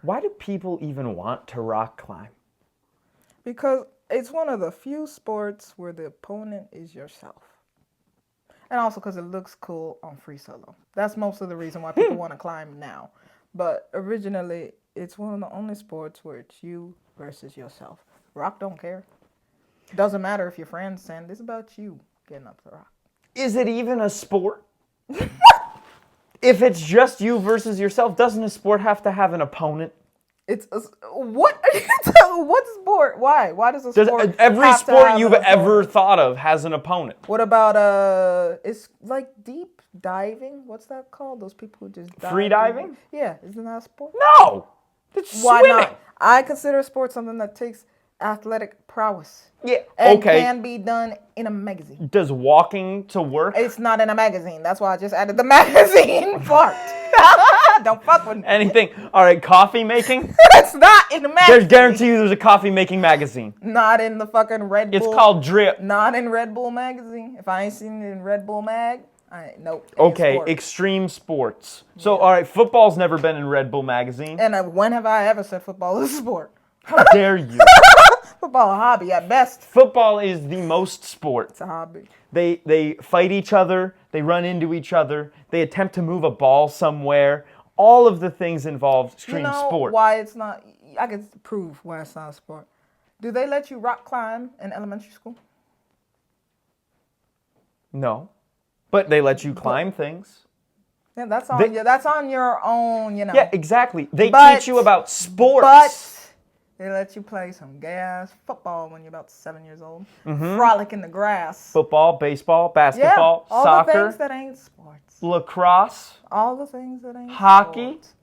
Why do people even want to rock climb? Because it's one of the few sports where the opponent is yourself. And also because it looks cool on free solo. That's most of the reason why people want to climb now. But originally, it's one of the only sports where it's you versus yourself. Rock don't care. Doesn't matter if your friends send. It's about you getting up the rock. Is it even a sport? If it's just you versus yourself, doesn't a sport have to have an opponent? What? What sport? Why? Why does a sport? Every have to sport have you've an opponent? ever thought of has an opponent. What about it's like deep diving? What's that called? Those people who just dive Free diving? Yeah, isn't that a sport? No! It's Why swimming. not? I consider sport something that takes athletic prowess. Yeah, And okay. can be done in a magazine. Does walking to work? It's not in a magazine. That's why I just added the magazine part. Don't fuck with me. Anything? All right, coffee making? It's not in the magazine. There's guarantee you there's a coffee making magazine. Not in the fucking Red Bull. It's called Drip. Not in Red Bull magazine. If I ain't seen it in Red Bull mag, nope. Ain't a Okay, sport. extreme sports. So, all right, football's never been in Red Bull magazine. And when have I ever said football is a sport? How dare you? Football a hobby at best. Football is the most sport. It's a hobby. They fight each other, they run into each other, they attempt to move a ball somewhere. All of the things involved extreme You know sport. why it's not? I can prove why it's not a sport. Do they let you rock climb in elementary school? No. But they let you climb things. Yeah, that's on you. That's on your own. You know. Yeah, exactly. They But- teach you about sports. But they let you play some gas football when you're about 7 years old. Frolic in the grass. Football, baseball, Yeah, basketball, all soccer, the things that ain't sports. lacrosse, All the things that ain't Hockey? sports.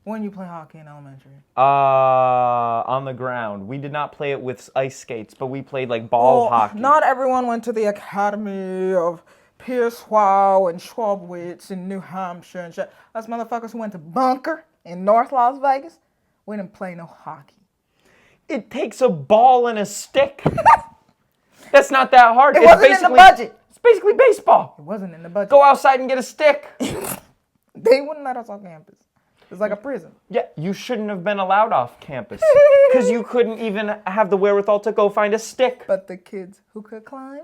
When you play hockey in elementary. on the ground. We did not play it with ice skates, but we played like ball Well, hockey. Not everyone went to the Academy of Pierce Wow and Schwabwitz in New Hampshire and shit. Us motherfuckers who went to Bunker in North Las Vegas. We didn't play no hockey. It takes a ball and a stick. That's not that hard. It wasn't in the budget. It's basically baseball. It wasn't in the budget. Go outside and get a stick. They wouldn't let us on campus. It's like a prison. Yeah, you shouldn't have been allowed off campus because you couldn't even have the wherewithal to go find a stick. But the kids who could climb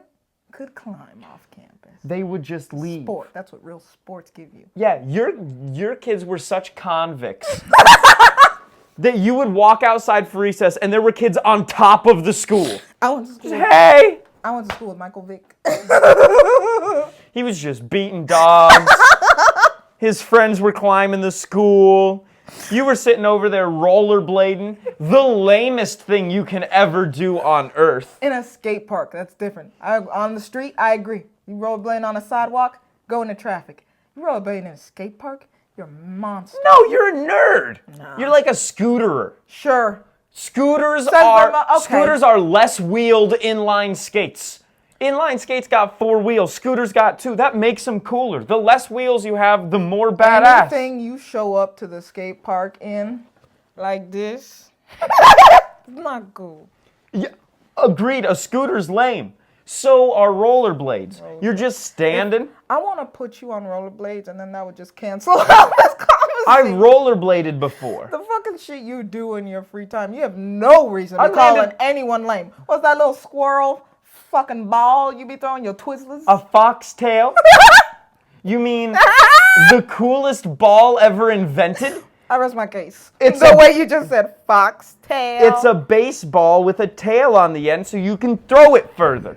off campus. They would just leave. Sport. That's what real sports give you. Yeah, your kids were such convicts that you would walk outside for recess and there were kids on top of the school. I went to school. Hey! I went to school with Michael Vick. He was just beating dogs. His friends were climbing the school. You were sitting over there rollerblading. The lamest thing you can ever do on earth. In a skate park, that's different. On the street, I agree. You rollerblading on a sidewalk, go into traffic. You rollerblading in a skate park, you're a monster. No, you're a nerd. Nah. You're like a scooterer. Sure. Scooters Says are them, okay. scooters are less wheeled inline skates. Inline skates got 4 wheels. Scooters got 2. That makes them cooler. The less wheels you have, the more badass. Anything you show up to the skate park in, like this, it's not cool. Yeah, agreed. A scooter's lame. So are rollerblades. You're just standing. I want to put you on rollerblades, and then that would just cancel out this conversation. I rollerbladed before. The fucking shit you do in your free time, you have no reason to I calling landed- anyone lame. What's that little squirrel fucking ball you be throwing your Twizzlers? A foxtail? You mean the coolest ball ever invented? I rest my case. It's the a- way you just said foxtail. It's a baseball with a tail on the end so you can throw it further.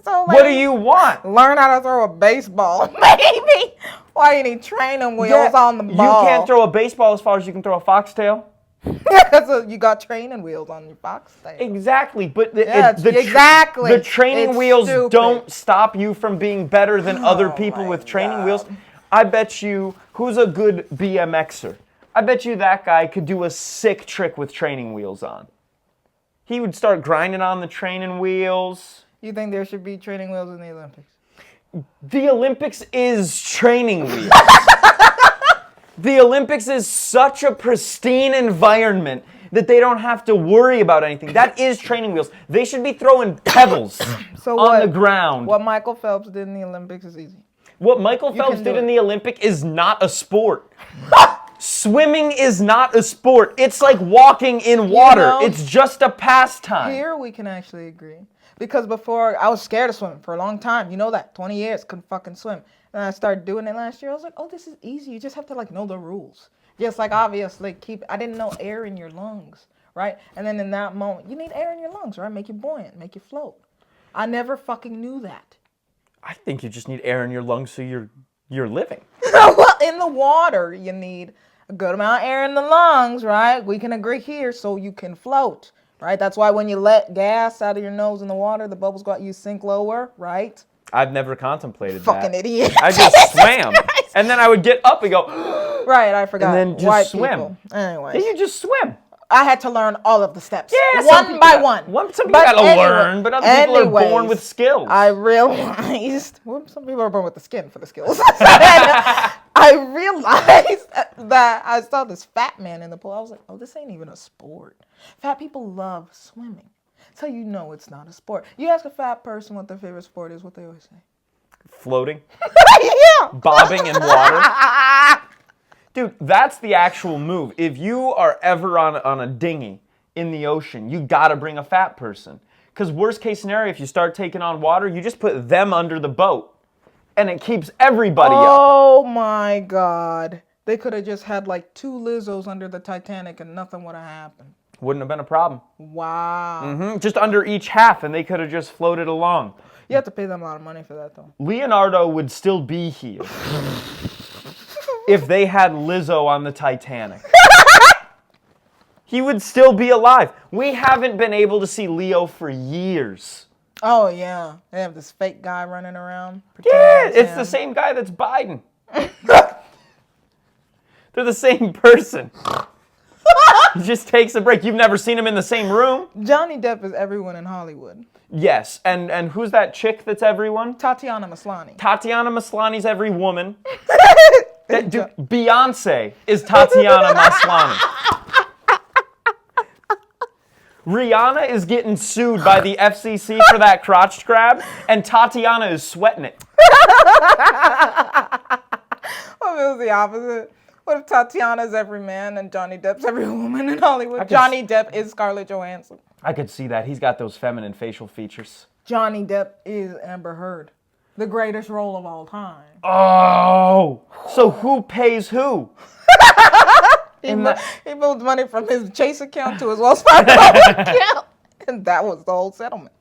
So What do lame. you want? Learn how to throw a baseball, maybe. Why you need training wheels on the ball? You can't throw a baseball as far as you can throw a foxtail. So you got training wheels on your foxtail. Exactly, but Yeah, exactly. the training It's wheels stupid. don't stop you from being better than other Oh people my with training God. wheels. I bet you, who's a good BMXer? I bet you that guy could do a sick trick with training wheels on. He would start grinding on the training wheels. You think there should be training wheels in the Olympics? The Olympics is training wheels. The Olympics is such a pristine environment that they don't have to worry about anything. That is training wheels. They should be throwing pebbles So on what- the ground. What Michael Phelps did in the Olympics is easy. What Michael Phelps can did do in it. the Olympic is not a sport. Swimming is not a sport. It's like walking in water. know, It's just a pastime. Here we can actually agree. Because before, I was scared of swimming for a long time. You know that. 20 years, couldn't fucking swim. And I started doing it last year. I was like, oh, this is easy. You just have to, like, know the rules. Just like, obviously, I didn't know air in your lungs, right? And then in that moment, you need air in your lungs, right? Make you buoyant, make you float. I never fucking knew that. I think you just need air in your lungs so you're living. Well, in the water, you need a good amount of air in the lungs, right? We can agree here so you can float, right? That's why when you let gas out of your nose in the water, the bubbles go out, you sink lower, right? I've never contemplated Fucking that. idiot. I just swam. And then I would get up and go, Right, I forgot. and then just White swim. people. Anyways, you just swim. I had to learn all of the steps. Yeah, some one people by got- one. Some people gotta learn, but other people are born anyways, with skills. I realized, well, some people are born with the skin for the skills. I realized that I saw this fat man in the pool. I was like, oh, this ain't even a sport. Fat people love swimming. So you know it's not a sport. You ask a fat person what their favorite sport is, what they always say. Floating, Yeah. bobbing in water. Dude, that's the actual move. If you are ever on a dinghy in the ocean, you gotta bring a fat person. Because worst case scenario, if you start taking on water, you just put them under the boat. And it keeps everybody up. Oh my God. They could have just had like 2 Lizzos under the Titanic and nothing would have happened. Wouldn't have been a problem. Wow. Just under each half, and they could have just floated along. You have to pay them a lot of money for that, though. Leonardo would still be here if they had Lizzo on the Titanic. He would still be alive. We haven't been able to see Leo for years. Oh, yeah. They have this fake guy running around. Yeah, pretending it's him. the same guy that's Biden. They're the same person. He just takes a break. You've never seen him in the same room? Johnny Depp is everyone in Hollywood. Yes, and who's that chick that's everyone? Tatiana Maslany. Tatiana Maslany's every woman. Dude, Beyonce is Tatiana Maslany. Rihanna is getting sued by the FCC for that crotch grab, and Tatiana is sweating it. What if it was the opposite? What if Tatiana's every man and Johnny Depp's every woman in Hollywood? Johnny Depp is Scarlett Johansson. I could see that. He's got those feminine facial features. Johnny Depp is Amber Heard. The greatest role of all time. Oh, so who pays who? He moved money from his Chase account to his Wells Fargo account. And that was the whole settlement.